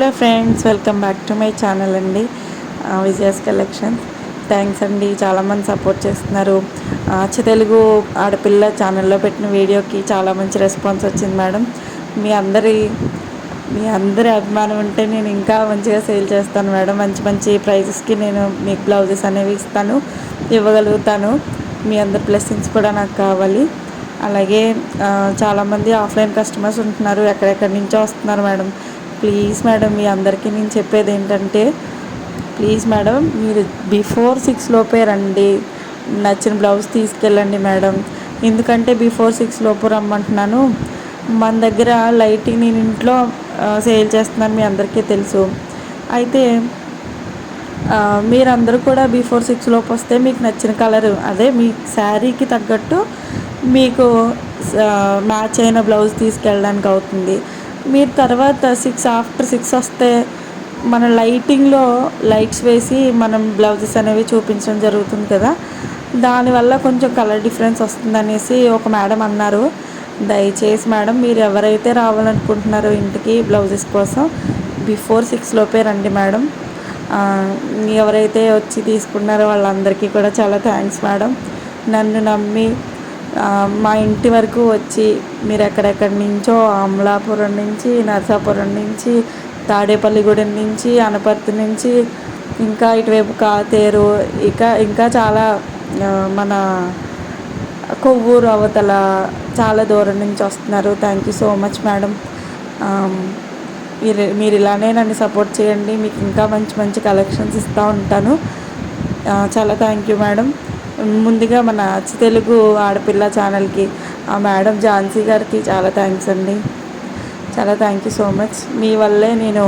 Hello friends, welcome back to my channel అండి. Vijaya's collections. Thanks అండి, చాలామంది సపోర్ట్ చేస్తున్నారు. అచ్చ తెలుగు ఆడపిల్ల ఛానల్లో పెట్టిన వీడియోకి చాలా మంచి రెస్పాన్స్ వచ్చింది మేడం. మీ అందరి మీ అందరి అభిమానం ఉంటే నేను ఇంకా మంచిగా సేల్ చేస్తాను మేడం. మంచి మంచి ప్రైజెస్కి నేను మీకు బ్లౌజెస్ అనేవి ఇవ్వగలుగుతాను. మీ అందరి బ్లెస్సింగ్స్ కూడా నాకు కావాలి. అలాగే చాలామంది ఆఫ్లైన్ కస్టమర్స్ ఉంటున్నారు, ఎక్కడెక్కడి నుంచో వస్తున్నారు మేడం. ప్లీజ్ మేడం, మీ అందరికీ నేను చెప్పేది ఏంటంటే, ప్లీజ్ మేడం, మీరు బిఫోర్ 6 లోపే రండి. నచ్చిన బ్లౌజ్ తీసుకెళ్ళండి మేడం. ఎందుకంటే బిఫోర్ 6 లోపు రమ్మంటున్నాను. మన దగ్గర లైటింగ్ నేను ఇంట్లో సేల్ చేస్తున్నాను, మీ అందరికీ తెలుసు. అయితే మీరందరూ కూడా బిఫోర్ 6 లోపు వస్తే మీకు నచ్చిన కలరు, అదే మీ శారీకి తగ్గట్టు మీకు మ్యాచ్ అయిన బ్లౌజ్ తీసుకెళ్ళడానికి అవుతుంది. మీరు తర్వాత ఆఫ్టర్ 6 వస్తే మన లైటింగ్లో లైట్స్ వేసి మనం బ్లౌజెస్ అనేవి చూపించడం జరుగుతుంది కదా, దానివల్ల కొంచెం కలర్ డిఫరెన్స్ వస్తుందనేసి ఒక మేడం అన్నారు. దయచేసి మేడం, మీరు ఎవరైతే రావాలనుకుంటున్నారో ఇంటికి బ్లౌజెస్ కోసం బిఫోర్ 6 లోపే రండి మేడం. ఎవరైతే వచ్చి తీసుకున్నారో వాళ్ళందరికీ కూడా చాలా థ్యాంక్స్ మేడం. నన్ను నమ్మి మా ఇంటి వరకు వచ్చి మీరు ఎక్కడెక్కడి నుంచో, అమలాపురం నుంచి, నరసాపురం నుంచి, తాడేపల్లిగూడెం నుంచి, అనపర్తి నుంచి, ఇంకా ఇటువైపు కాతేరు, ఇంకా చాలా మన కొవ్వూరు అవతల చాలా దూరం నుంచి వస్తున్నారు. Thank you so much madam. మీరు ఇలానే నన్ను సపోర్ట్ చేయండి. మీకు ఇంకా మంచి మంచి కలెక్షన్స్ ఇస్తూ ఉంటాను. చాలా థ్యాంక్ యూ మేడం. ముందుగా మన అచ్చ తెలుగు ఆడపిల్ల ఛానల్కి ఆ మేడం ఝాన్సీ గారికి చాలా థ్యాంక్స్ అండి. చాలా థ్యాంక్ యూ సో మచ్. మీ వల్లే నేను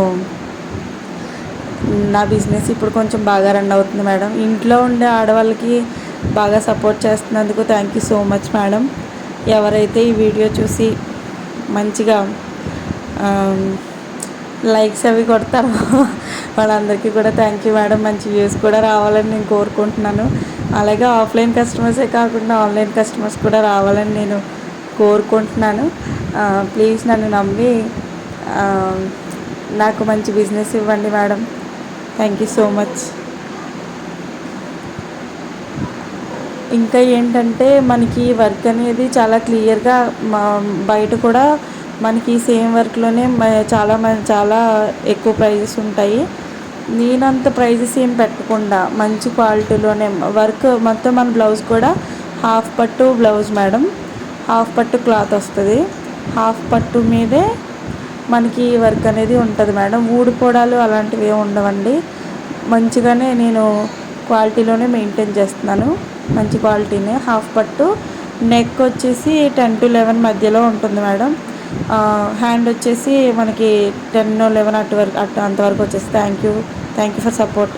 నా బిజినెస్ ఇప్పుడు కొంచెం బాగా రన్ అవుతుంది మేడం. ఇంట్లో ఉండే ఆడవాళ్ళకి బాగా సపోర్ట్ చేస్తున్నందుకు thank you so much madam. ఎవరైతే ఈ వీడియో చూసి మంచిగా లైక్స్ అవి కొడతారో వాళ్ళందరికీ కూడా థ్యాంక్ యూ మేడం. మంచి వ్యూస్ కూడా రావాలని నేను కోరుకుంటున్నాను. అలాగే ఆఫ్లైన్ కస్టమర్సే కాకుండా ఆన్లైన్ కస్టమర్స్ కూడా రావాలని నేను కోరుకుంటున్నాను. ప్లీజ్ నన్ను నమ్మి నాకు మంచి బిజినెస్ ఇవ్వండి madam. Thank you so much. ఇంకా ఏంటంటే, మనకి వర్క్ అనేది చాలా క్లియర్గా బయట కూడా మనకి సేమ్ వర్క్లోనే చాలా ఎక్కువ ప్రైజెస్ ఉంటాయి. నేనంత ప్రైజెస్ ఏం పెట్టకుండా మంచి క్వాలిటీలోనే వర్క్ మొత్తం. మన బ్లౌజ్ కూడా హాఫ్ పట్టు బ్లౌజ్ మేడం. హాఫ్ పట్టు క్లాత్ వస్తుంది. హాఫ్ పట్టు మీదే మనకి వర్క్ అనేది ఉంటుంది మేడం. ఊడిపోవడాలు అలాంటివి ఏమి ఉండవండి. మంచిగానే నేను క్వాలిటీలోనే మెయింటైన్ చేస్తున్నాను. మంచి క్వాలిటీనే. హాఫ్ పట్టు. నెక్ వచ్చేసి 10 to 11 మధ్యలో ఉంటుంది మేడం. హ్యాండ్ వచ్చేసి మనకి 10 or 11 అంతవరకు వచ్చేసి. Thank you for support.